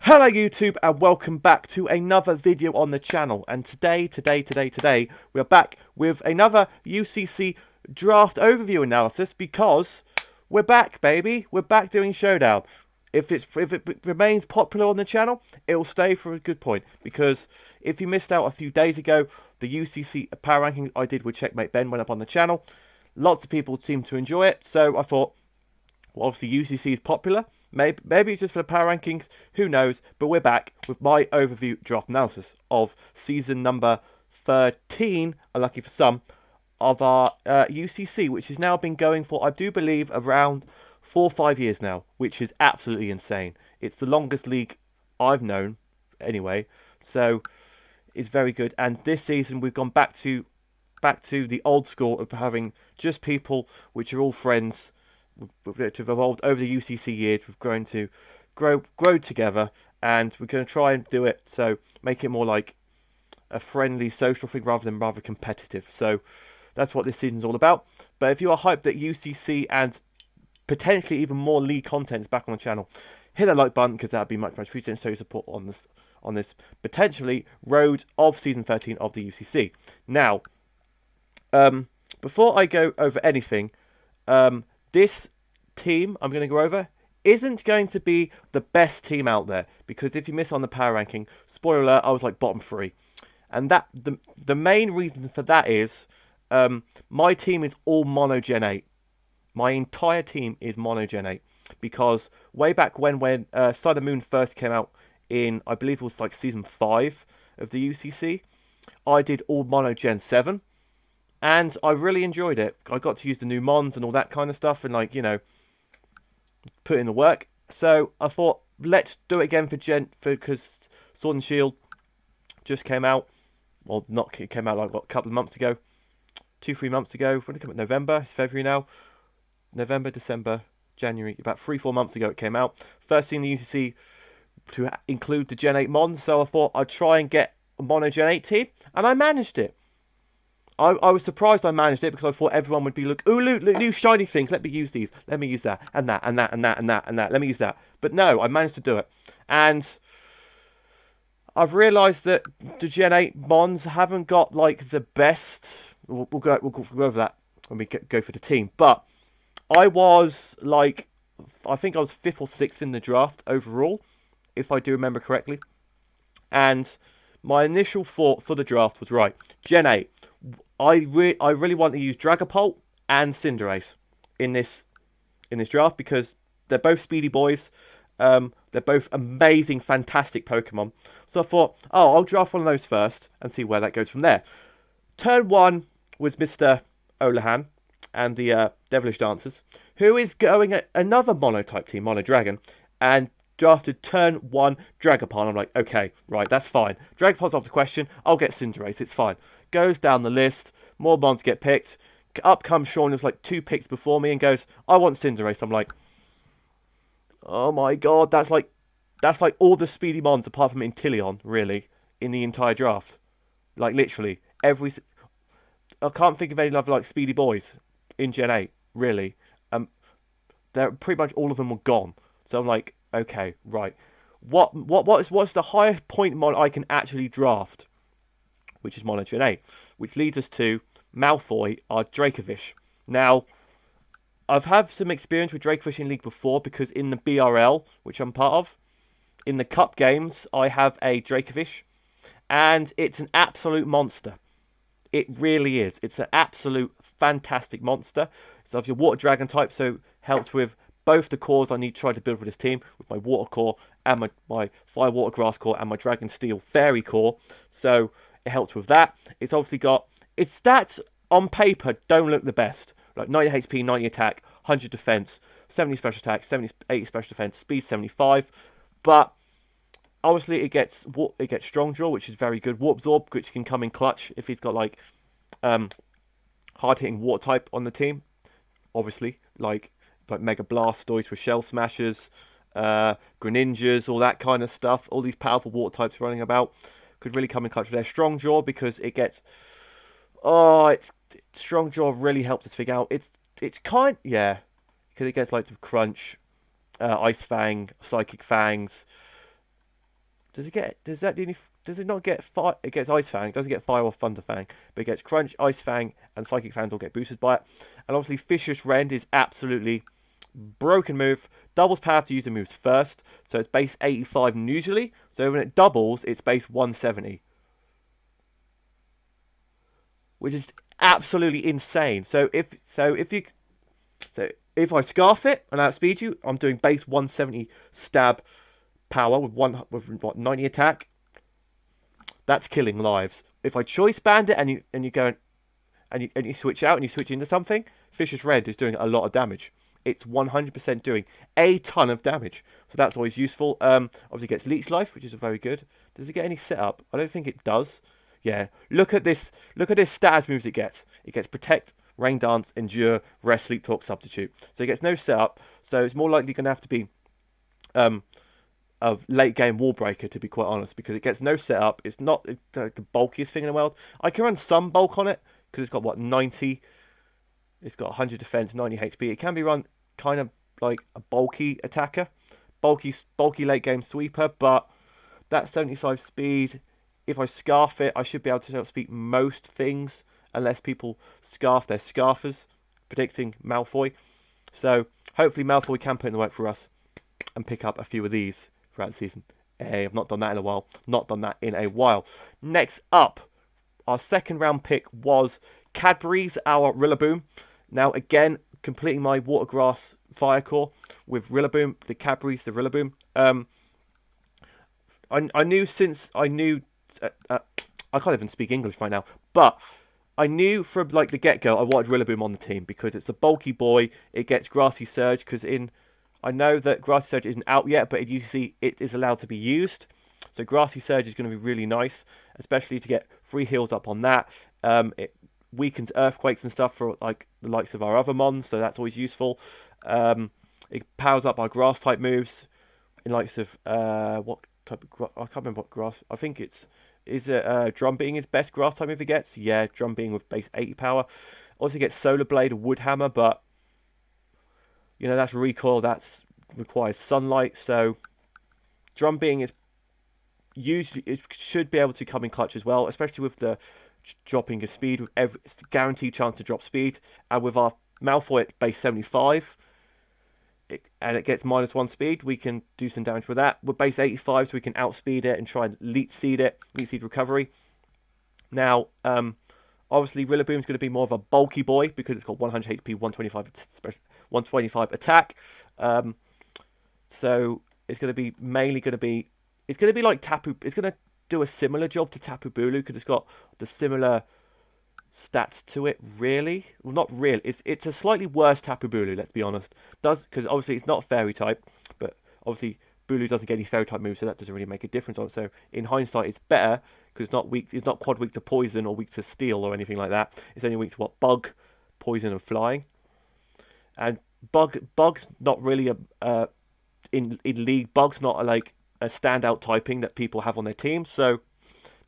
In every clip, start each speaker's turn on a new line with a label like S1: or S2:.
S1: Hello YouTube and welcome back to another video on the channel, and today we are back with another UCC draft overview analysis because we're back, baby. We're back doing Showdown. If it remains popular on the channel, it will stay for a good point, because if you missed out a few days ago, the UCC power ranking I did with Checkmate Ben went up on the channel. Lots of people seem to enjoy it, so I thought, well, obviously UCC is popular. Maybe it's just for the power rankings, who knows, but we're back with my overview draft analysis of season number 13, unlucky for some, of our UCC, which has now been going for, I do believe, around 4 or 5 years now, which is absolutely insane. It's the longest league I've known, anyway, so it's very good. And this season we've gone back to the old school of having just people which are all friends. We've evolved over the UCC years. We've grown to grow together, and we're going to try and do it so make it more like a friendly social thing rather than rather competitive. So that's what this season's all about. But if you are hyped that UCC and potentially even more league content is back on the channel, hit that like button, because that'd be much appreciated, and show your support on this potentially road of season 13 of the UCC. Now, before I go over anything, this team I'm going to go over isn't going to be the best team out there, because if you miss on the power ranking, spoiler alert, I was like bottom 3. And that the main reason for that is my team is all mono Gen 8. My entire team is mono Gen 8, because way back when Sun and Moon first came out in, I believe it was like season 5 of the UCC, I did all mono Gen 7. And I really enjoyed it. I got to use the new Mons and all that kind of stuff, and, like, you know, put in the work. So I thought, let's do it again because Sword and Shield just came out. Well, it came out like what, a couple of months ago, 2-3 months ago. When did it come out? November. It's February now. November, December, January. About 3-4 months ago it came out. First thing the UCC to include the Gen 8 Mons. So I thought I'd try and get a mono Gen 8 team, and I managed it. I was surprised I managed it, because I thought everyone would be ooh, look, new shiny things, let me use these, let me use that, and that, and that, and that, and that, and that, let me use that. But no, I managed to do it. And I've realised that the Gen 8 Mons haven't got, like, the best. We'll go over that when we go for the team. But I was, like, I think I was 5th or 6th in the draft overall, if I do remember correctly. And my initial thought for the draft was, right, Gen 8. I really want to use Dragapult and Cinderace in this draft, because they're both speedy boys. They're both amazing, fantastic Pokemon. So I thought, oh, I'll draft one of those first and see where that goes from there. Turn 1 was Mr. Olahan and the Devilish Dancers, who is going at another mono-type team, Mono Dragon, and drafted turn 1 Dragapult. I'm like, okay, right, that's fine. Dragapult's off the question. I'll get Cinderace, it's fine. Goes down the list, more Mons get picked. Up comes Sean, who's like 2 picks before me, and goes, I want Cinderace. I'm like, oh my god, that's like all the speedy Mons apart from Inteleon, really, in the entire draft. Like, literally, I can't think of any other, like, speedy boys in Gen 8, really. They're pretty much all of them were gone. So I'm like, okay, right. What's the highest point Mon I can actually draft? Which is Mono Gen 8, which leads us to Malfoy, our Dracovish. Now, I've had some experience with Dracovish in League before, because in the BRL, which I'm part of, in the Cup games, I have a Dracovish, and it's an absolute monster. It really is. It's an absolute fantastic monster. So if you're Water Dragon type, so helps with both the cores I need to try to build with this team, with my Water core and my Fire Water Grass core and my Dragon Steel Fairy core. So it helps with that. It's obviously got its stats on paper don't look the best. Like 90 HP, 90 attack, 100 defense, 70 special attack, 80 special defense, speed 75. But obviously it gets strong draw, which is very good. Warp Absorb, which can come in clutch if he's got like hard hitting water type on the team. Obviously, like Mega Blastoise with Shell Smashers, Greninjas, all that kind of stuff. All these powerful water types running about could really come in clutch with their strong jaw, because it gets strong jaw really helps us figure out it's because it gets like some crunch, Ice Fang, Psychic Fangs, Does it get? Does that do any? Does it not get fire? It gets Ice Fang. It doesn't get Fire or Thunder Fang, but it gets Crunch, Ice Fang, and Psychic Fangs all get boosted by it. And obviously, Vicious Rend is absolutely broken move. Doubles power to use the moves first, so it's base 85 usually. So when it doubles, it's base 170, which is absolutely insane. So if I Scarf it and outspeed you, I'm doing base 170 stab power with what 90 attack. That's killing lives. If I Choice Band it and you go and you switch out and you switch into something, Vicious Rend is doing a lot of damage. It's 100% doing a ton of damage, so that's always useful. Obviously it gets Leech Life, which is very good. Does it get any setup? I don't think it does. Yeah, look at this. Look at this stats moves it gets. It gets Protect, Rain Dance, Endure, Rest, Sleep Talk, Substitute. So it gets no setup. So it's more likely going to have to be of late game Wall Breaker, to be quite honest, because it gets no setup. It's not the bulkiest thing in the world. I can run some bulk on it because it's got what 90. It's got 100 defense, 90 HP. It can be run kind of like a bulky attacker, bulky late game sweeper, but that's 75 speed. If I Scarf it, I should be able to outspeed most things, unless people Scarf their Scarfers, predicting Malfoy. So hopefully Malfoy can put in the work for us and pick up a few of these throughout the season. Hey, I've not done that in a while. Not done that in a while. Next up, our second round pick was Cadbury's, our Rilla Boom. Now again, completing my Watergrass Fire Core with Rilla Boom, the Cadbury's, the Rilla Boom. I knew I can't even speak English right now, but I knew from like the get-go I wanted Rilla Boom on the team because it's a bulky boy. It gets Grassy Surge I know that Grassy Surge isn't out yet, but in UCC it is allowed to be used. So Grassy Surge is going to be really nice, especially to get free heals up on that. It weakens Earthquakes and stuff for like the likes of our other Mons, so that's always useful. It powers up our Grass type moves in likes of what type of I can't remember what grass. I think is it Drum Beating is best grass type move it gets. Yeah, Drum Beating with base 80 power. Also gets Solar Blade, Wood Hammer, but you know that's recoil. That requires sunlight. So Drum Beating is usually it should be able to come in clutch as well, especially with the dropping of speed with it's guaranteed chance to drop speed, and with our Malfoy at base 75. And it gets -1 speed, we can do some damage with that. We're base 85, so we can outspeed it and try and Leech Seed recovery. Now, obviously, Rilla Boom is going to be more of a bulky boy because it's got 100 HP, 125 attack. So it's going to be it's going to be like Tapu. It's going to do a similar job to Tapu Bulu because it's got the similar stats to it, really. Well, not really. It's a slightly worse Tapu Bulu, let's be honest. Because obviously it's not fairy type, but obviously Bulu doesn't get any fairy type moves, so that doesn't really make a difference. Also, in hindsight, it's better because it's not weak. It's not quad weak to poison or weak to steel or anything like that. It's only weak to what bug, poison, and flying. And bug's not really in league. Bug's not like a standout typing that people have on their team, so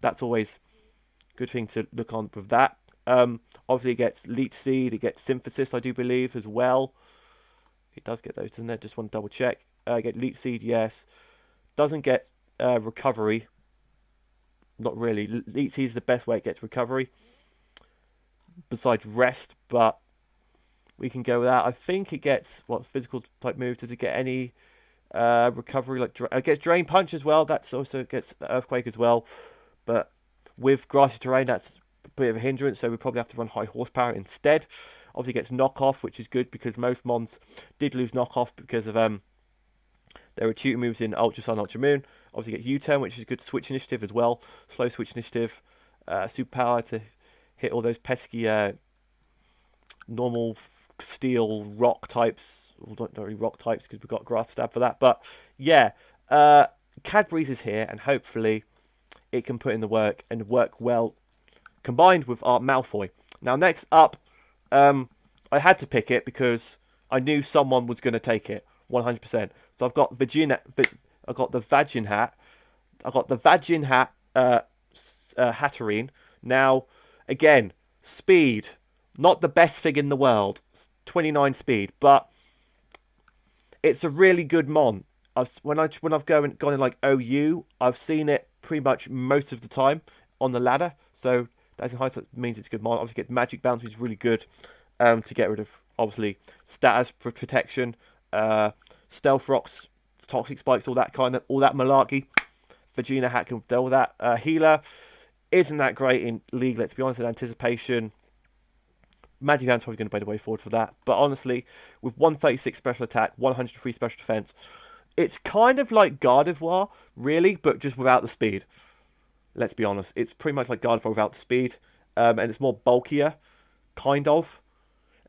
S1: that's always a good thing to look on with that. Obviously, it gets Leech Seed, it gets Synthesis, I do believe, as well. It does get those, doesn't it? Just want to double check. Get Leech Seed, yes. Doesn't get Recovery. Not really. Leech Seed is the best way it gets Recovery. Besides Rest, but we can go with that. I think it gets, what, physical type moves? Does it get any recovery? Like it gets Drain Punch as well. That's also gets Earthquake as well. But with Grassy Terrain, that's bit of a hindrance, so we probably have to run high horsepower instead. Obviously gets knockoff, which is good because most Mons did lose knockoff because of their tutor moves in Ultra Sun, Ultra Moon. Obviously gets U-turn, which is good switch initiative as well. Slow switch initiative, superpower to hit all those pesky normal steel rock types. Well, not really rock types because we've got grass stab for that. But yeah, Cadbury's is here, and hopefully it can put in the work and work well combined with our Malfoy. Now, next up, I had to pick it because I knew someone was going to take it 100%. So I've got I got the Vagin Hat. I got the Vagin Hat Hatterene. Now, again, speed, not the best thing in the world. 29 speed, but it's a really good Mon. When I've gone in like OU, I've seen it pretty much most of the time on the ladder. So that's in hindsight means it's a good mod. Obviously, get magic bounce, which is really good to get rid of obviously status protection, stealth rocks, toxic spikes, all that malarkey. Vegeta hat can deal with that. Healer isn't that great in League, let's be honest, in anticipation. Magic Hand's probably going to play the way forward for that. But honestly, with 136 special attack, 103 special defense, it's kind of like Gardevoir, really, but just without the speed. Let's be honest. It's pretty much like Gardevoir without the speed. And it's more bulkier, kind of.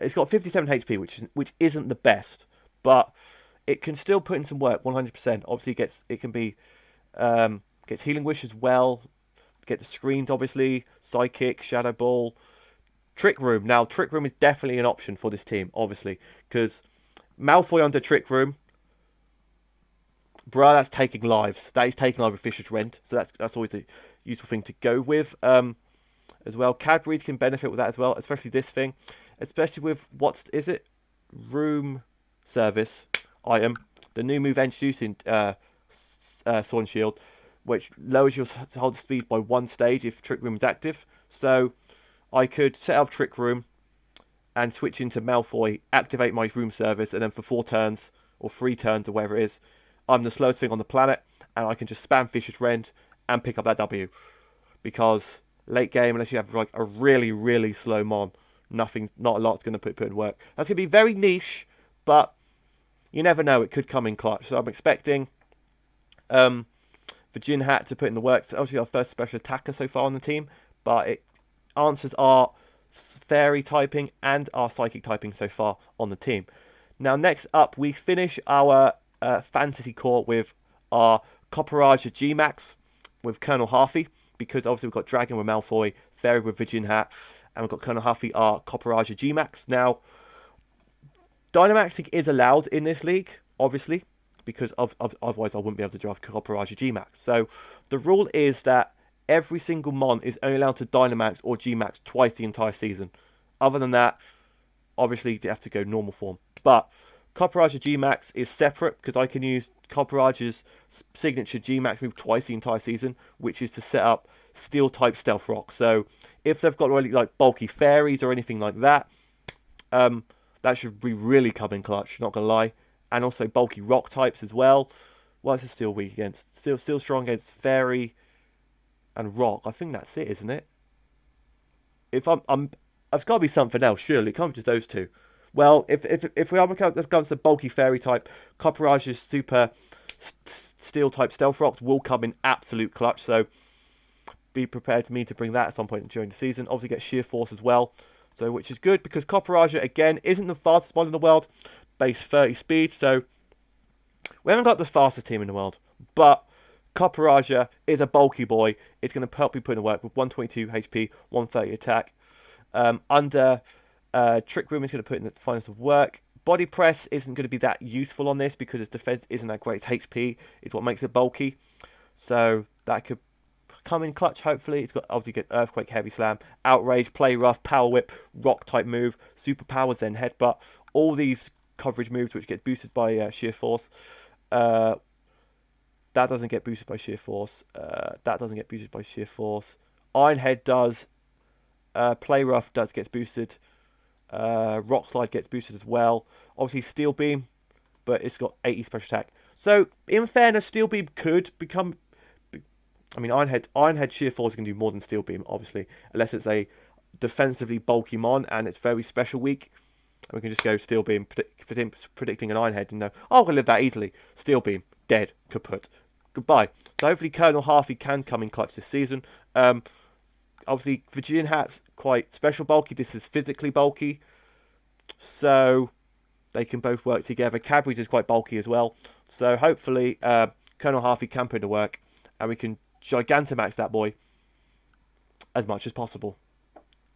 S1: It's got 57 HP, which isn't the best. But it can still put in some work, 100%. Obviously, gets Healing Wish as well. Get the screens, obviously. Psychic, Shadow Ball. Trick Room. Now, Trick Room is definitely an option for this team, obviously. Because Malfoy under Trick Room, bruh, that's taking lives. That is taking lives with Fisher's Rent. So that's always a useful thing to go with as well. Cadbury's can benefit with that as well, especially this thing. Especially with, Room Service item. The new move introduced in Sword and Shield, which lowers your hold speed by 1 stage if Trick Room is active. So I could set up Trick Room and switch into Malfoy, activate my Room Service, and then for 4 turns, or 3 turns, or whatever it is, I'm the slowest thing on the planet, and I can just spam Fisher's Rend and pick up that W. Because late game, unless you have like a really, really slow Mon, not a lot's going to put in work. That's going to be very niche, but you never know, it could come in clutch. So I'm expecting Virgin Hat to put in the work. It's obviously our first special attacker so far on the team, but it answers our fairy typing and our psychic typing so far on the team. Now, next up, we finish our fantasy core with our Copperaja G-Max with Colonel Harfy, because obviously we've got Dragon with Malfoy, Fairy with Virgin Hat, and we've got Colonel Harfy, our Copperaja G-Max. Now, Dynamaxing is allowed in this league, obviously, because otherwise I wouldn't be able to draft Copperaja G-Max. So the rule is that every single Mon is only allowed to Dynamax or G-Max twice the entire season. Other than that, obviously they have to go normal form. But Copperaja G-Max is separate because I can use Copperaja's signature G-Max move twice the entire season, which is to set up Steel-type Stealth Rock. So if they've got really like bulky fairies or anything like that, that should be really coming clutch, not gonna lie. And also bulky rock types as well. What is it Steel weak against? Steel strong against Fairy and Rock. I think that's it, isn't it? If it's got to be something else. Surely it can't be just those two. Well, if we are against the bulky Fairy type, Copperage's super Steel type Stealth Rocks will come in absolute clutch. So be prepared for me to bring that at some point during the season. Obviously get Sheer Force as well. So which is good because Copperaja again isn't the fastest Mon in the world. Base 30 speed, so we haven't got the fastest team in the world, but Copperaja is a bulky boy. It's going to help you put in the work with 122 HP, 130 attack. Under Trick Room is going to put in the finest of work. Body Press isn't going to be that useful on this because its defense isn't that great. Its HP is what makes it bulky, so that could come in clutch. Hopefully, it's got obviously get Earthquake, Heavy Slam, Outrage, Play Rough, Power Whip, Rock type move, Superpowers, then Headbutt. All these coverage moves which get boosted by Sheer Force. That doesn't get boosted by Sheer Force. That doesn't get boosted by Sheer Force. Iron Head does. Play Rough gets boosted. Rock Slide gets boosted as well. Obviously Steel Beam, but it's got 80 special attack. So in fairness, Steel Beam could become. I mean, Iron Head Sheer Force can do more than Steel Beam, obviously, unless it's a defensively bulky Mon and it's very special weak. We can just go Steel Beam, predicting an Iron Head, and know, oh, I can live that easily. Steel Beam, dead, kaput. Goodbye. So hopefully Colonel Harfy can come in clutch this season. Obviously, Virgin Hat's quite special bulky. This is physically bulky. So they can both work together. Cadbury's is quite bulky as well. So hopefully Colonel Harfy can put in the work, and we can Gigantamax that boy as much as possible.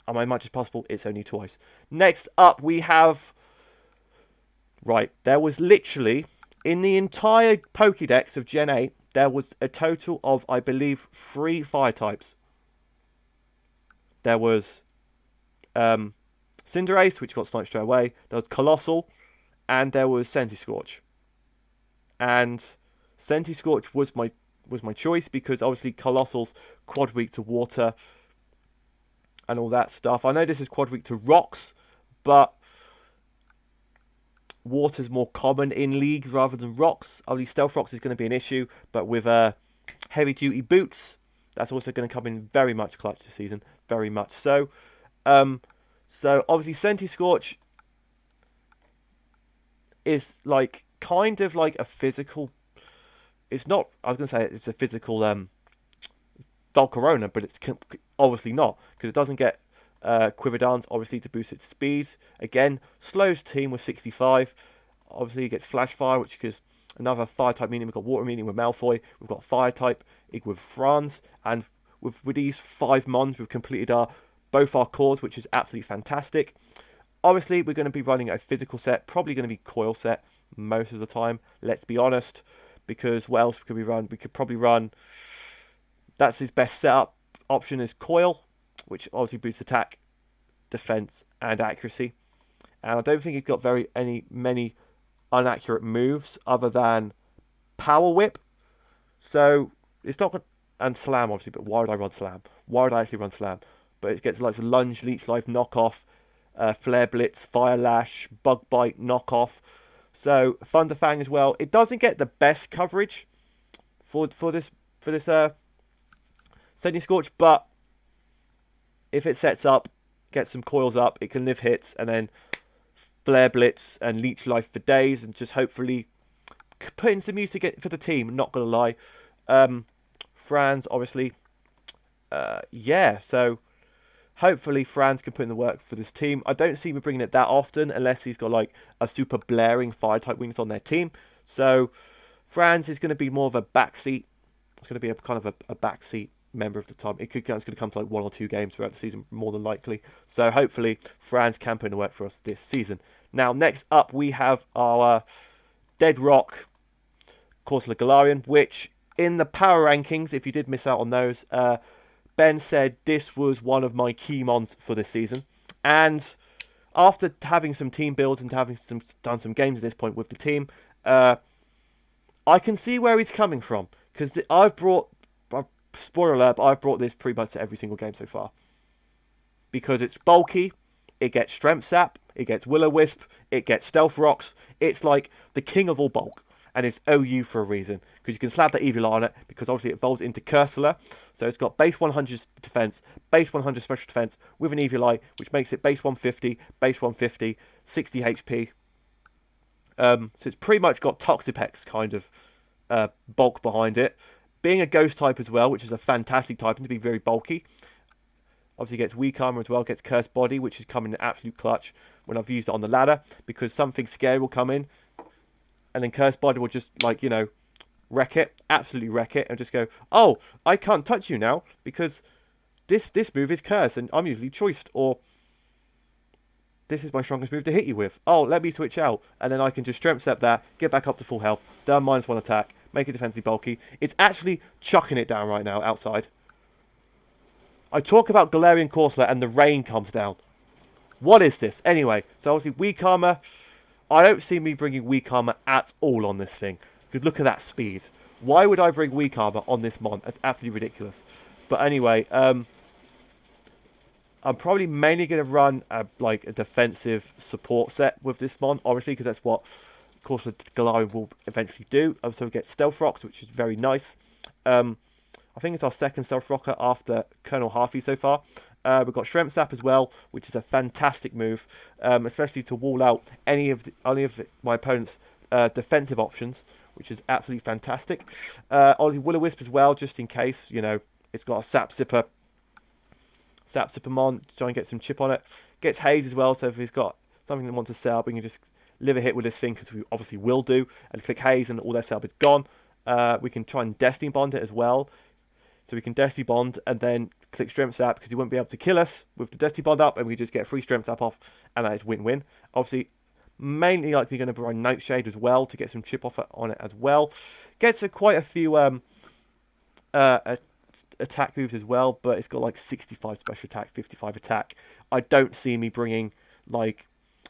S1: And by much as possible, it's only twice. Next up, we have... Right, there was literally, in the entire Pokédex of Gen 8, there was a total of, I believe, 3 fire types. There was Cinderace, which got sniped straight away. There was Colossal, and there was Centiskorch. And Senti Scorch was my choice because obviously Colossal's quad weak to water and all that stuff. I know this is quad weak to rocks, but water's more common in League rather than rocks. Obviously, Stealth Rocks is going to be an issue, but with heavy duty boots, that's also going to come in very much clutch this season, very much so. So obviously, Senti Scorch is like kind of like a physical. It's not. I was going to say it's a physical Volcarona, but it's obviously not because it doesn't get Quiver Dance obviously to boost its speed. Again, slows team with 65. Obviously, it gets Flash Fire, which is another fire type meaning. We've got water meaning with Malfoy. We've got fire type with Franz, and with these 5 Mons, we've completed both our cores, which is absolutely fantastic. Obviously, we're going to be running a physical set, probably going to be coil set most of the time. Let's be honest, because what else could we run? We could probably run. That's his best setup option is coil, which obviously boosts attack, defense, and accuracy. And I don't think he's got many inaccurate moves other than power whip. So it's not good. And slam obviously, but why would I run slam? Why would I actually run slam? But it gets like lunge, leech life, knockoff, flare blitz, fire lash, bug bite, knockoff. So Thunder Fang as well. It doesn't get the best coverage for this Senti Scorch, but if it sets up, gets some coils up, it can live hits and then flare blitz and leech life for days and just hopefully put in some music for the team. Not gonna lie, Franz obviously, yeah. So hopefully Franz can put in the work for this team. I don't see him bringing it that often unless he's got like a super blaring fire type wings on their team. So Franz is going to be more of a backseat. It's going to be a kind of a backseat member of the time. It's going to come to like 1 or 2 games throughout the season, more than likely. So hopefully Franz can put in the work for us this season. Now, next up, we have our Deadrock Aryan, which in the power rankings, if you did miss out on those, Ben said this was one of my key mons for this season. And after having some team builds and having done some games at this point with the team, I can see where he's coming from. Because spoiler alert, I've brought this pretty much to every single game so far. Because it's bulky, it gets Strength Sap, it gets Will-O-Wisp, it gets Stealth Rocks. It's like the king of all bulk. And it's OU for a reason. Because you can slap that Evil on it, because obviously it evolves into Cursula. So it's got base 100 defense, base 100 special defense with an Evil Eye, which makes it base 150, base 150, 60 HP. So it's pretty much got Toxapex kind of bulk behind it. Being a ghost type as well, which is a fantastic type and to be very bulky. Obviously gets weak armor as well, gets cursed body, which is coming in absolute clutch when I've used it on the ladder, because something scary will come in and then cursed body will just wreck it, absolutely wreck it, and just go, oh, I can't touch you now because this move is cursed and I'm usually choiced, or this is my strongest move to hit you with. Oh, let me switch out, and then I can just strength step that, get back up to full health, down -1 attack, make it defensively bulky. It's actually chucking it down right now outside. I talk about Galarian Corsair and the rain comes down. What is this? Anyway, so obviously weak armor. I don't see me bringing weak armor at all on this thing. Because look at that speed. Why would I bring weak armor on this mon? That's absolutely ridiculous. But anyway, I'm probably mainly going to run a defensive support set with this mon. Obviously, because that's what, of course, the Galarian will eventually do. So we get Stealth Rocks, which is very nice. I think it's our second Stealth Rocker after Colonel Harvey so far. We've got Strength Sap as well, which is a fantastic move, especially to wall out any of my opponent's defensive options, which is absolutely fantastic. Obviously Will-O-Wisp as well, just in case, it's got a Sap Zipper Mon, try and get some chip on it. Gets Haze as well, so if he's got something that wants to set up, we can just live a hit with this thing, because we obviously will do, and click Haze and all their setup is gone. We can try and Destiny Bond it as well. So we can Destiny Bond and then click Strength Sap, because he won't be able to kill us with the Destiny Bond up, and we just get a free Strength Sap off, and that is win-win. Obviously, mainly likely going to run Nightshade as well to get some chip off on it as well. Gets quite a few attack moves as well, but it's got like 65 special attack, 55 attack. I don't see me bringing,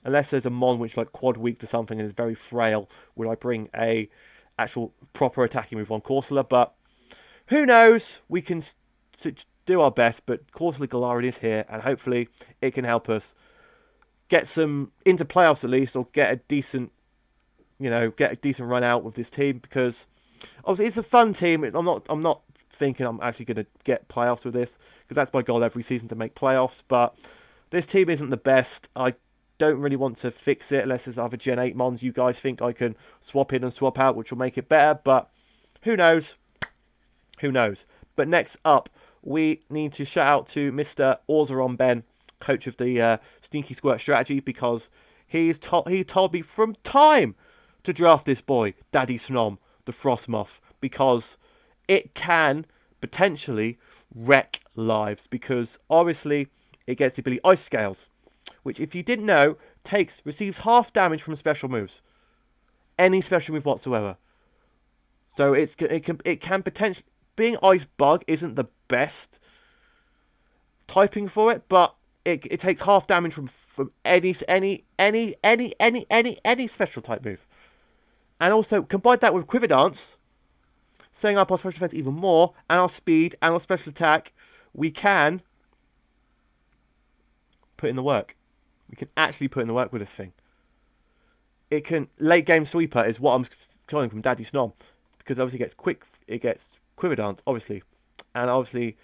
S1: unless there's a mon which quad weak to something and is very frail, would I bring a actual proper attacking move on Corsola, but who knows? We can do our best, but Corsola Galarian is here, and hopefully it can help us get some into playoffs at least, or get a decent, run out with this team, because obviously it's a fun team. I'm not thinking I'm actually going to get playoffs with this, because that's my goal every season, to make playoffs, but this team isn't the best. I don't really want to fix it unless there's other Gen 8 Mons you guys think I can swap in and swap out, which will make it better, but who knows? Who knows? But next up, we need to shout out to Mr. Orzeron Ben, coach of the Sneaky Squirt strategy, because he told me from time to draft this boy, Daddy Sonam, the Frostmoth, because it can potentially wreck lives, because obviously it gets the ability Ice Scales, which, if you didn't know, receives half damage from special moves. Any special move whatsoever. So it can potentially, being Ice Bug isn't the best typing for it, but it takes half damage from any special type move. And also combine that with Quiver Dance, setting up our special defense even more, and our speed and our special attack, we can put in the work. We can actually put in the work with this thing. It can late game sweeper is what I'm calling from Daddy Snom, because obviously it gets Quiver Dance, obviously, and obviously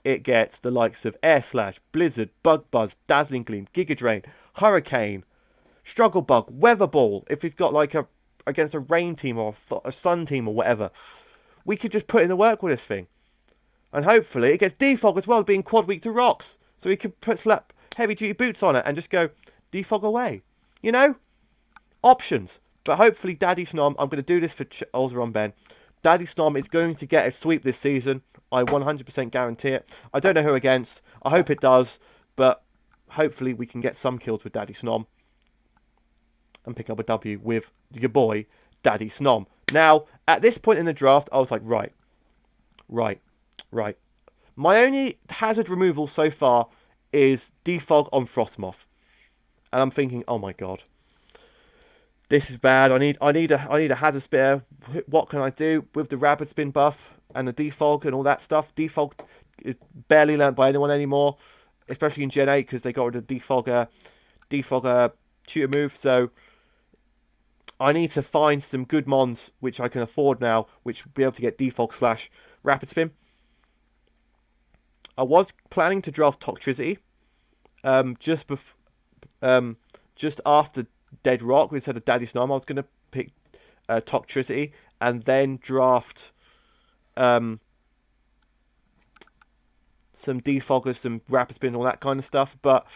S1: it gets the likes of Air Slash, Blizzard, Bug Buzz, Dazzling Gleam, Giga Drain, Hurricane, Struggle Bug, Weather Ball. If it's got like against a rain team or a sun team or whatever, we could just put in the work with this thing, and hopefully it gets Defog as well, being quad weak to rocks, so we could slap heavy duty boots on it and just go Defog away. Options. But hopefully Daddy Snom, I'm going to do this for Orzeron Ben. Daddy Snom is going to get a sweep this season. I 100% guarantee it. I don't know who against. I hope it does. But hopefully we can get some kills with Daddy Snom and pick up a W with your boy, Daddy Snom. Now, at this point in the draft, I was like, right. My only hazard removal so far is Defog on Frostmoth. And I'm thinking, oh my god. This is bad. I need a hazard spitter. What can I do with the rapid spin buff and the defog and all that stuff? Defog is barely learnt by anyone anymore, especially in Gen 8, because they got rid of defog tutor move. So I need to find some good mons which I can afford now, which will be able to get defog / rapid spin. I was planning to draft Toxtricity, just after Deadrock instead of Daddy Snom. I was going to pick Toxtricity and then draft some defoggers, some rapid spin, all that kind of stuff. But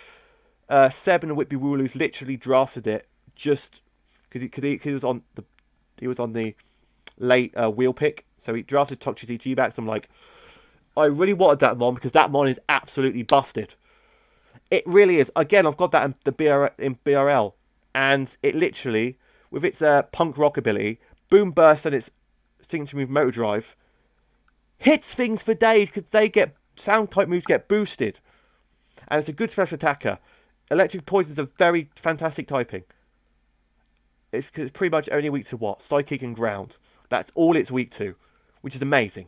S1: Seb and the Whitby Wooloos literally drafted it just because he was on the late wheel pick, so he drafted Toxtricity G-Backs. I'm like, I really wanted that mon because that mon is absolutely busted. It really is. Again, I've got that in BRL. And it literally, with its punk rock ability, Boom Burst and its signature move Motor Drive, hits things for days because sound type moves get boosted. And it's a good special attacker. Electric Poison is a very fantastic typing. It's pretty much only weak to what? Psychic and Ground. That's all it's weak to, which is amazing.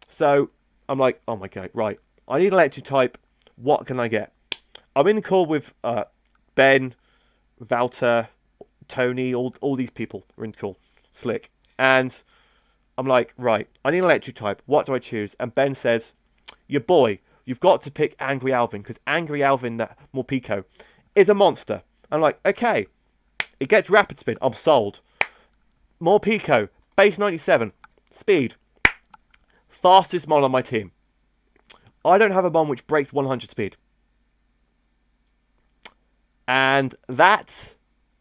S1: So, I'm like, oh my god, right. I need electric type. What can I get? I'm in the call with Ben, Valter, Tony, all these people are in the call. Slick. And I'm like, right, I need an electric type. What do I choose? And Ben says, your boy, you've got to pick Angry Alvin, because Angry Alvin, that Morpeko, is a monster. I'm like, okay. It gets rapid spin. I'm sold. Morpeko, base 97, speed. Fastest mon on my team. I don't have a mon which breaks 100 speed. And that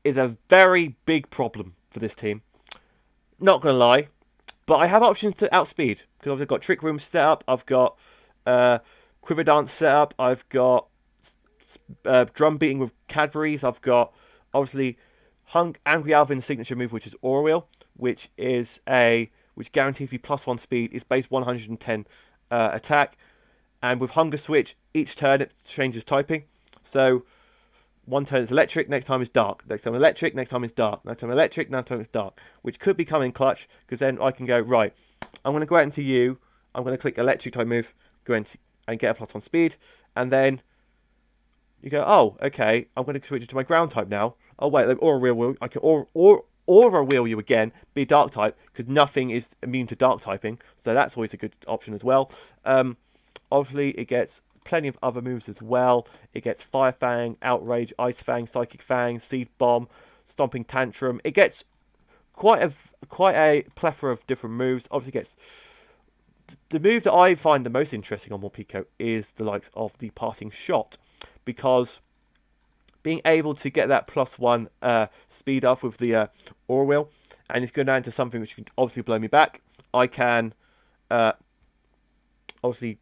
S1: is a very big problem for this team. Not going to lie. But I have options to outspeed. Because I've got Trick Room set up. I've got Quiver Dance set up. I've got Drum Beating with Cadbury's. I've got, obviously, Angry Alvin's signature move, which is Aura Wheel. Which guarantees me +1 speed. It's base 110 attack. And with Hunger Switch, each turn it changes typing. So one turn it's electric, next time it's dark. Next time electric, next time it's dark. Next time electric, next time it's dark. Which could become in clutch, because then I can go, right, I'm going to go out into you. I'm going to click electric type move, go into and get a +1 speed. And then you go, oh, okay, I'm going to switch it to my ground type now. Oh, wait, Aura Wheel. I can Aura Wheel you again, be dark type, because nothing is immune to dark typing. So that's always a good option as well. Obviously, it gets plenty of other moves as well. It gets Fire Fang, Outrage, Ice Fang, Psychic Fang, Seed Bomb, Stomping Tantrum. It gets quite a plethora of different moves. Obviously, gets the move that I find the most interesting on Morpeko is the likes of the Passing Shot, because being able to get that +1 speed up with the Aura Wheel, and it's going down to something which can obviously blow me back. I can obviously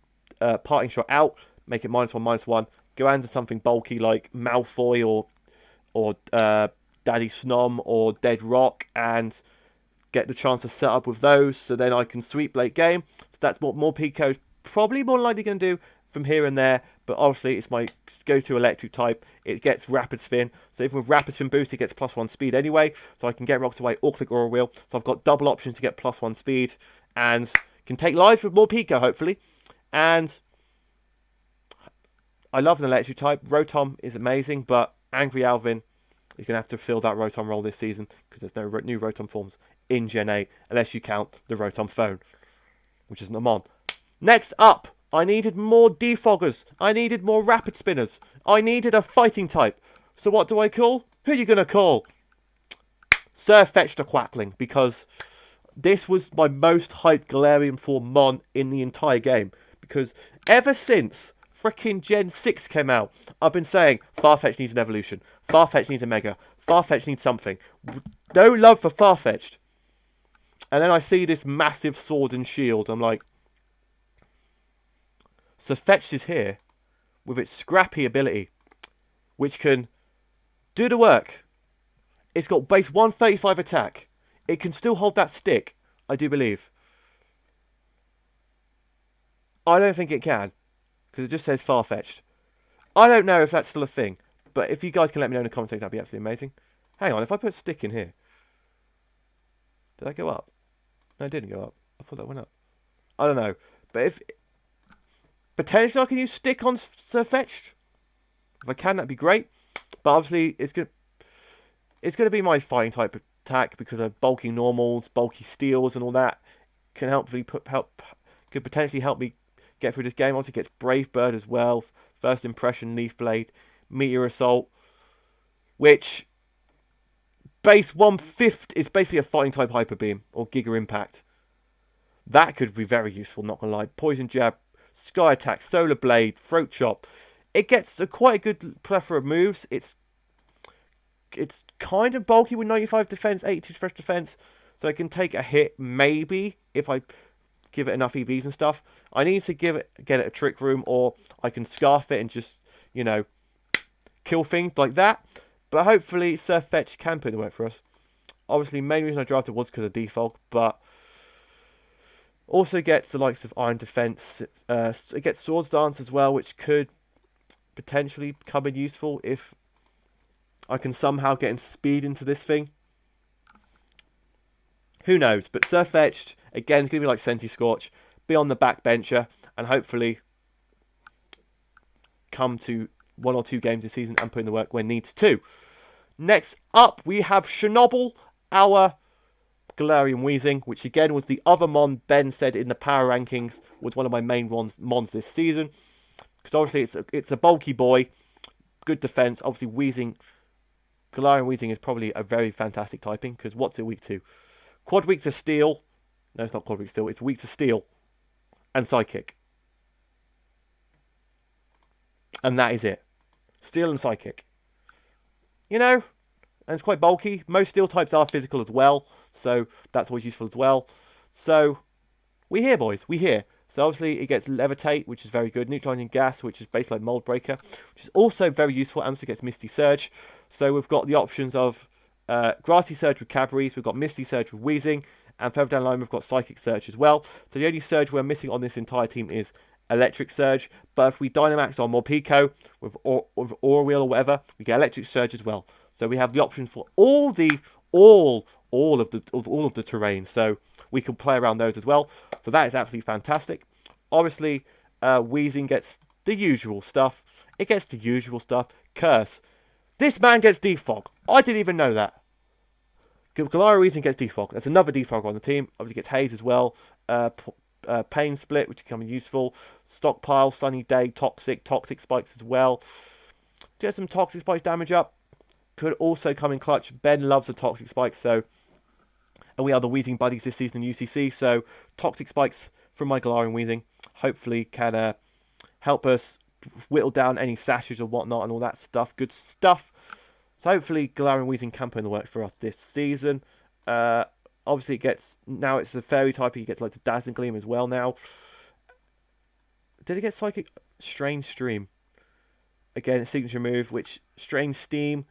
S1: Parting Shot out, make it -1/-1, go into something bulky like Malfoy or Daddy Snom or Deadrock, and get the chance to set up with those, so then I can sweep late game. So that's what Morpeko's probably more likely going to do from here and there, but obviously it's my go-to electric type. It gets Rapid Spin, so even with Rapid Spin boost, it gets +1 speed anyway, so I can get rocks away or click Aura Wheel. So I've got double options to get +1 speed, and can take lives with Morpeko, hopefully. And I love an electric type. Rotom is amazing, but Angry Alvin is going to have to fill that Rotom role this season, because there's no new Rotom forms in Gen 8, unless you count the Rotom phone, which isn't a Mon. Next up, I needed more defoggers. I needed more rapid spinners. I needed a fighting type. So what do I call? Who are you going to call? Surfetched a Quackling, because this was my most hyped Galarian form Mon in the entire game. Because ever since freaking Gen 6 came out, I've been saying Farfetch'd needs an evolution. Farfetch'd needs a Mega. Farfetch'd needs something. No love for Farfetch'd. And then I see this massive Sword and Shield. I'm like, Surfetch'd is here with its scrappy ability, which can do the work. It's got base 135 attack. It can still hold that stick, I do believe. I don't think it can, because it just says Farfetch'd. I don't know if that's still a thing, but if you guys can let me know in the comments section, that'd be absolutely amazing. Hang on, if I put stick in here, did that go up? No, it didn't go up. I thought that went up. I don't know, but if potentially I can use stick on Surfetch'd. If I can, that'd be great. But obviously, it's gonna be my fighting type attack, because of bulky normals, bulky steals, and all that can could potentially help me get through this game. Also, it gets Brave Bird as well. First Impression, Leaf Blade, Meteor Assault, which base 150 is basically a fighting type Hyper Beam or Giga Impact. That could be very useful, not gonna lie. Poison Jab, Sky Attack, Solar Blade, Throat Chop. It gets quite a good plethora of moves. It's kind of bulky with 95 defense, 82 fresh defense, so it can take a hit maybe if I give it enough EVs and stuff. I need to get it a Trick Room, or I can Scarf it and just, you know, kill things like that. But hopefully Surfetch'd can put in the work for us. Obviously, main reason I drafted was because of defog, but also gets the likes of Iron Defense. It gets Swords Dance as well, which could potentially come in useful if I can somehow get speed into this thing. Who knows? But Surfetch'd, again, is going to be like Senti Scorch. Be on the backbencher and hopefully come to 1 or 2 games this season and put in the work when needs to. Next up, we have Chernobyl, our Galarian Weezing, which again was the other Mon Ben said in the power rankings was one of my main Mons this season. Because obviously it's a bulky boy, good defense. Obviously Galarian Weezing is probably a very fantastic typing, because what's it weak to? Quad weak to Steel. No, it's not quad weak to Steel. It's weak to Steel and Psychic. And that is it. Steel and Psychic. You know, and it's quite bulky. Most Steel types are physical as well, so that's always useful as well. So, we're here, boys. We're here. So obviously it gets Levitate, which is very good. Neutralizing Gas, which is basically like Mold Breaker, which is also very useful, and also gets Misty Surge. So we've got the options of Grassy Surge with Cadbury's, we've got Misty Surge with Weezing, and further down the line we've got Psychic Surge as well. So the only Surge we're missing on this entire team is Electric Surge. But if we Dynamax on Morpeko with Aura Wheel or whatever, we get Electric Surge as well. So we have the option for all of the terrain. So we can play around those as well. So that is absolutely fantastic. Obviously, Weezing gets the usual stuff. It gets the usual stuff. Curse. This man gets Defog. I didn't even know that. Galarian Weezing gets Defog. There's another Defog on the team. Obviously gets Haze as well. Pain Split, which is becoming useful. Stockpile, Sunny Day, Toxic Spikes as well. Get some Toxic Spikes damage up. Could also come in clutch. Ben loves the Toxic Spikes, so... And we are the Weezing buddies this season in UCC, so Toxic Spikes from my Galarian Weezing hopefully can help us whittle down any sashes or whatnot and all that stuff. Good stuff. So hopefully Galarian Weezing can put in the work for us this season. Obviously it gets... Now it's a fairy type, he gets loads of Dazzling Gleam as well now. Did it get Psychic? Strange Stream. Again, signature move, which... Strange Steam.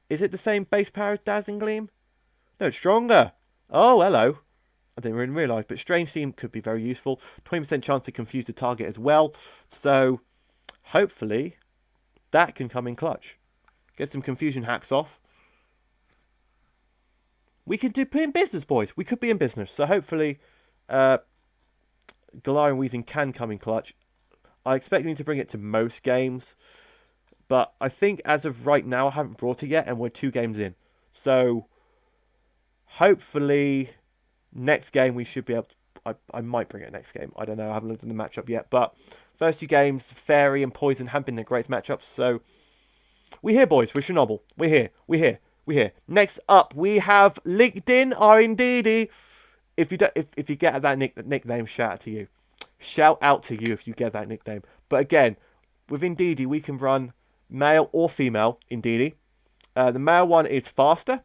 S1: Is it the same base power as Dazzling Gleam? No, it's stronger. Oh, hello. I didn't really realise, but Strange Steam could be very useful. 20% chance to confuse the target as well. So, hopefully, that can come in clutch. Get some confusion hacks off. We could be in business, boys. We could be in business. So, hopefully, Galarian Weezing can come in clutch. I expect me to bring it to most games. But I think as of right now, I haven't brought it yet, and we're 2 games in. So, hopefully, next game we should be able to... I might bring it next game. I don't know. I haven't looked at the matchup yet. But first 2 games, Fairy and Poison have been the greatest matchups. So, we're here, boys. We're Chernobyl. We're here. We're here. We're here. Next up, we have LinkedIn R&DD. If you get that nickname, shout out to you. Shout out to you if you get that nickname. But again, with Indeedee, we can run... male or female, Indeedee. The male one is faster.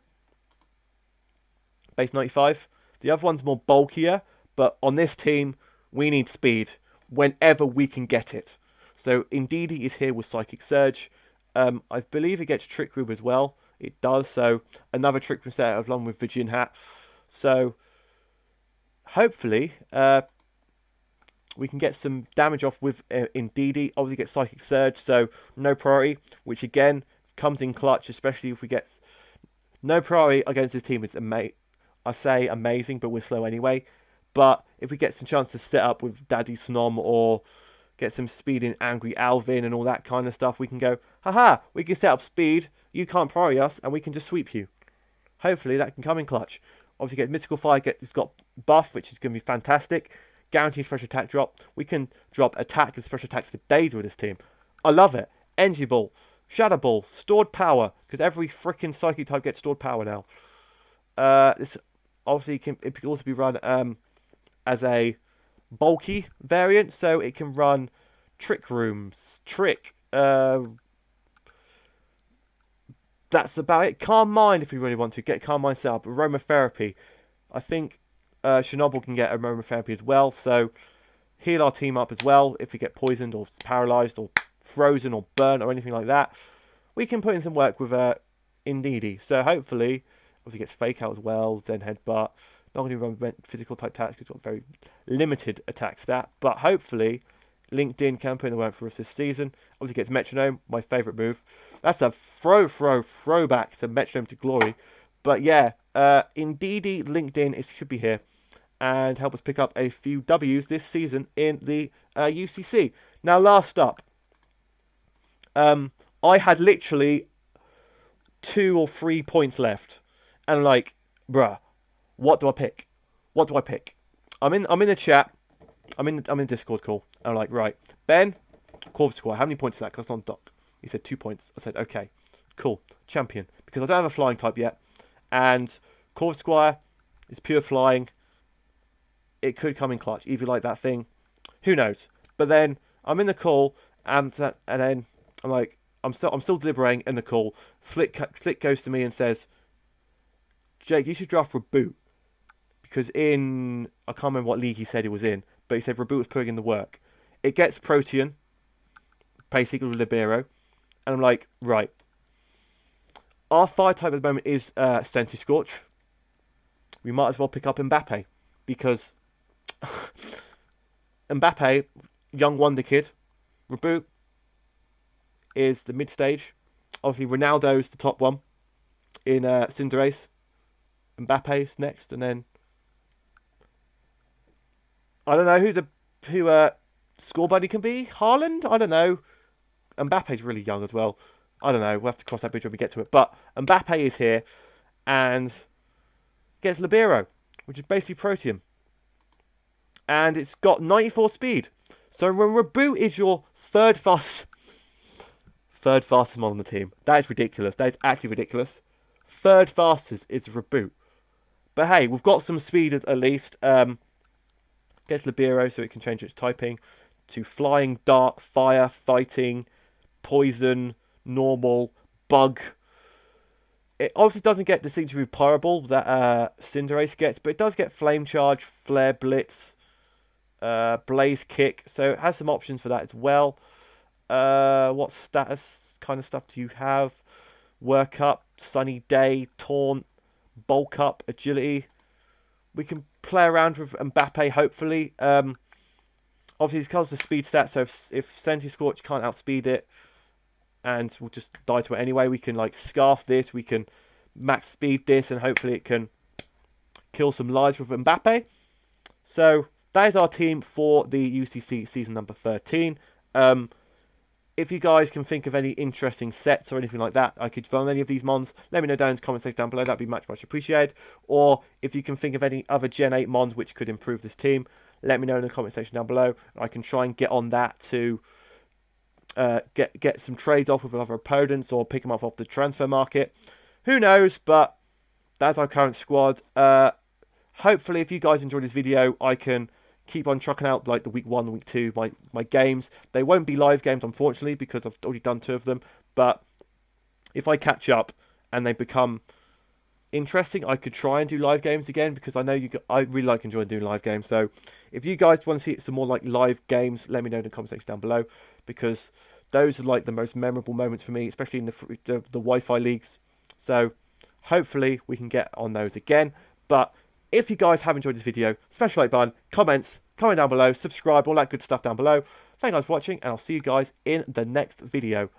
S1: Base 95. The other one's more bulkier. But on this team, we need speed whenever we can get it. So Indeedee is here with Psychic Surge. I believe it gets Trick Room as well. It does. So another Trick Room set along with Virgin Hat. So hopefully... we can get some damage off with Indeedee. Obviously get Psychic Surge, so no priority, which again comes in clutch, especially if we get no priority against this team. It's I say amazing, but we're slow anyway. But if we get some chance to set up with Daddy Sonam or get some speed in Angry Alvin and all that kind of stuff, we can go, haha, we can set up speed, you can't priority us, and we can just sweep you. Hopefully that can come in clutch. Obviously get Mystical Fire, it's got buff, which is going to be fantastic. Guaranteed special attack drop. We can drop attack and special attacks for days with this team. I love it. Energy Ball, Shadow Ball, Stored Power, because every freaking Psychic type gets Stored Power now. This obviously it can also be run as a bulky variant, so it can run Trick Rooms, that's about it. Calm Mind if you really want to. Get Calm Mind set up. Aromatherapy. I think Chernobyl can get aromatherapy as well, so heal our team up as well if we get poisoned or paralysed or frozen or burnt or anything like that. We can put in some work with Indeedee. So hopefully, obviously gets Fake Out as well, Zen Headbutt. Not going to run physical type attacks because it's got very limited attack stat, but hopefully LinkedIn can put in the work for us this season. Obviously gets Metronome, my favourite move. That's a throwback to Metronome to glory. But yeah, Indeedee, LinkedIn, it should be here and help us pick up a few W's this season in the UCC. Now, last up, I had literally 2 or 3 points left, and I'm like, bruh, what do I pick? What do I pick? I'm in the chat. I'm in Discord call. And I'm like, right, Ben, Corv Squire, how many points is that? Because that's on doc. He said 2 points. I said, okay, cool, champion, because I don't have a flying type yet, and Corv Squire is pure flying. It could come in clutch, if you like that thing. Who knows? But then I'm in the call, and then I'm like, I'm still deliberating in the call. Flick goes to me and says, Jake, you should draft Reboot, because I can't remember what league he said he was in, but he said Reboot was putting in the work. It gets Protean, basically with Libero, and I'm like, right. Our fire type at the moment is Sensi Scorch. We might as well pick up Mbappe, because Mbappe, young wonder kid. Reboot is the mid stage. Obviously, Ronaldo's the top one in Cinderace. Mbappe's next, and then I don't know who score buddy can be. Haaland? I don't know. Mbappe's really young as well. I don't know. We'll have to cross that bridge when we get to it. But Mbappe is here and gets Libero, which is basically Proteum. And it's got 94 speed. So Reboot is your third fastest mod on the team. That is ridiculous. That is actually ridiculous. Third fastest is Reboot. But hey, we've got some speed at least. Gets Libero so it can change its typing to Flying, Dark, Fire, Fighting, Poison, Normal, Bug. It obviously doesn't get the Distinctly Reparable that Cinderace gets, but it does get Flame Charge, Flare Blitz, Blaze Kick. So it has some options for that as well. What status kind of stuff do you have? Work Up, Sunny Day, Taunt, Bulk Up, Agility. We can play around with Mbappe, hopefully. Obviously, because of the speed stat, so if Senti Scorch can't outspeed it, and we'll just die to it anyway, we can like Scarf this, we can max speed this, and hopefully it can kill some lives with Mbappe. So that is our team for the UCC season number 13. If you guys can think of any interesting sets or anything like that I could run any of these Mons, let me know down in the comment section down below. That'd be much appreciated. Or if you can think of any other Gen 8 Mons which could improve this team, let me know in the comment section down below. I can try and get on that to get some trades off with other opponents or pick them up off the transfer market. Who knows, but that's our current squad. Hopefully, if you guys enjoyed this video, I can keep on trucking out like the week 1, week 2, my games. They won't be live games, unfortunately, because I've already done 2 of them. But if I catch up and they become interesting, I could try and do live games again, because I know I really like enjoying doing live games. So if you guys want to see some more like live games, let me know in the comment section down below, because those are like the most memorable moments for me, especially in the Wi-Fi leagues. So hopefully we can get on those again. But if you guys have enjoyed this video, smash the like button, comment down below, subscribe, all that good stuff down below. Thank you guys for watching, and I'll see you guys in the next video.